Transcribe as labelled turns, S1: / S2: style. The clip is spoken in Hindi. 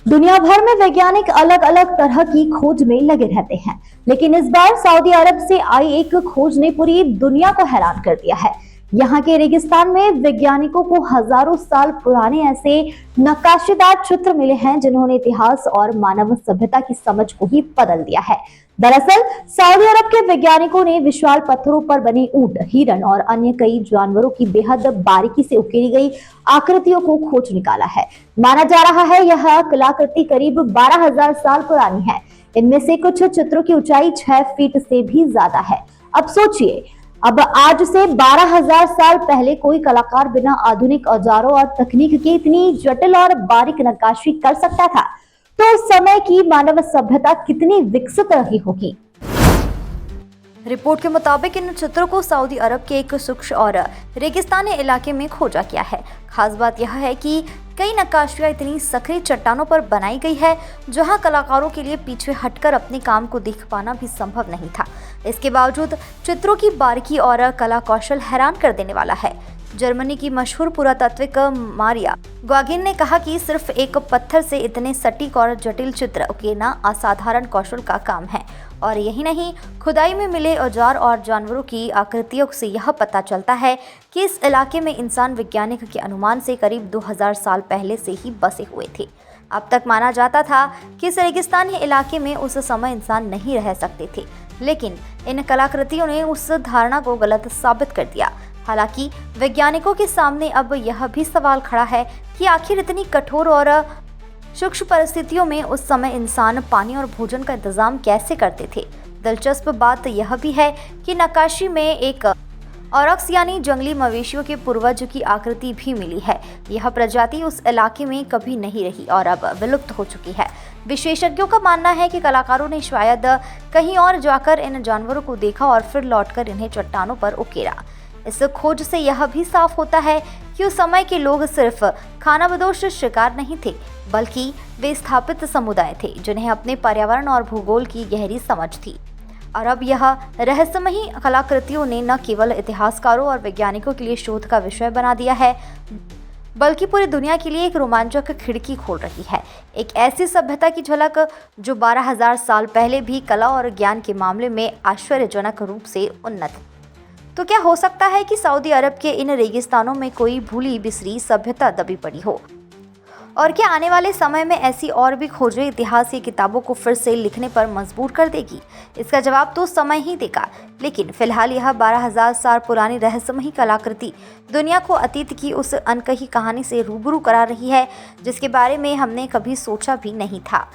S1: दुनिया भर में वैज्ञानिक अलग अलग तरह की खोज में लगे रहते हैं, लेकिन इस बार सऊदी अरब से आई एक खोज ने पूरी दुनिया को हैरान कर दिया है। यहाँ के रेगिस्तान में वैज्ञानिकों को हजारों साल पुराने ऐसे नक्काशीदार चित्र मिले हैं जिन्होंने इतिहास और मानव सभ्यता की समझ को ही बदल दिया है। दरअसल सऊदी अरब के वैज्ञानिकों ने विशाल पत्थरों पर बने ऊंट, हिरण और अन्य कई जानवरों की बेहद बारीकी से उकेरी गई आकृतियों को खोज निकाला है। माना जा रहा है यह कलाकृति करीब 12,000 साल पुरानी है। इनमें से कुछ चित्रों की ऊंचाई 6 फीट से भी ज्यादा है। अब सोचिए, अब आज से 12,000 साल पहले कोई कलाकार बिना आधुनिक औजारों और तकनीक के इतनी जटिल और बारीक नक्काशी कर सकता था, तो उस समय की मानव सभ्यता कितनी विकसित रही होगी।
S2: रिपोर्ट के मुताबिक इन चित्रों को सऊदी अरब के एक सूक्ष्म और रेगिस्तानी इलाके में खोजा गया है। खास बात यह है कि कई नक्काशियां इतनी सक्रिय चट्टानों पर बनाई गई है जहां कलाकारों के लिए पीछे हटकर अपने काम को देख पाना भी संभव नहीं था। इसके बावजूद चित्रों की बारीकी और कला कौशल हैरान कर देने वाला है। जर्मनी की मशहूर पुरातात्विक मारिया ग्वागिन ने कहा कि सिर्फ एक पत्थर से इतने सटीक और जटिल चित्र उकेरना असाधारण कौशल का काम है। और यही नहीं, खुदाई में मिले औजार और जानवरों की आकृतियों से यह पता चलता है कि इस इलाके में इंसान वैज्ञानिक के अनुमान से करीब 2000 साल पहले से ही बसे हुए थे। अब तक माना जाता था कि इस रेगिस्तानी इलाके में उस समय इंसान नहीं रह सकते थे, लेकिन इन कलाकृतियों ने उस धारणा को गलत साबित कर दिया। हालांकि वैज्ञानिकों के सामने अब यह भी सवाल खड़ा है कि आखिर इतनी कठोर और सूक्ष्म परिस्थितियों में उस समय इंसान पानी और भोजन का इंतजाम कैसे करते थे। दिलचस्प बात यह भी है कि नक्काशी में एक औरक्स यानी जंगली मवेशियों के पूर्वज की आकृति भी मिली है। यह प्रजाति उस इलाके में कभी नहीं रही और अब विलुप्त हो चुकी है। विशेषज्ञों का मानना है कि कलाकारों ने शायद कहीं और जाकर इन जानवरों को देखा और फिर लौटकर इन्हें चट्टानों पर उकेरा। इस खोज से यह भी साफ होता है कि उस समय के लोग सिर्फ खानाबदोश शिकार नहीं थे, बल्कि वे स्थापित समुदाय थे जिन्हें अपने पर्यावरण और भूगोल की गहरी समझ थी। और अब यह रहस्यमयी कलाकृतियों ने न केवल इतिहासकारों और वैज्ञानिकों के लिए शोध का विषय बना दिया है, बल्कि पूरी दुनिया के लिए एक रोमांचक खिड़की खोल रही है। एक ऐसी सभ्यता की झलक जो 12,000 साल पहले भी कला और ज्ञान के मामले में आश्चर्यजनक रूप से उन्नत। तो क्या हो सकता है कि सऊदी अरब के इन रेगिस्तानों में कोई भूली बिसरी सभ्यता दबी पड़ी हो? और क्या आने वाले समय में ऐसी और भी खोजें इतिहास की किताबों को फिर से लिखने पर मजबूर कर देगी? इसका जवाब तो समय ही देगा। लेकिन फिलहाल यह 12,000 साल पुरानी रहस्यमयी कलाकृति दुनिया को अतीत की उस अनकही कहानी से रूबरू करा रही है जिसके बारे में हमने कभी सोचा भी नहीं था।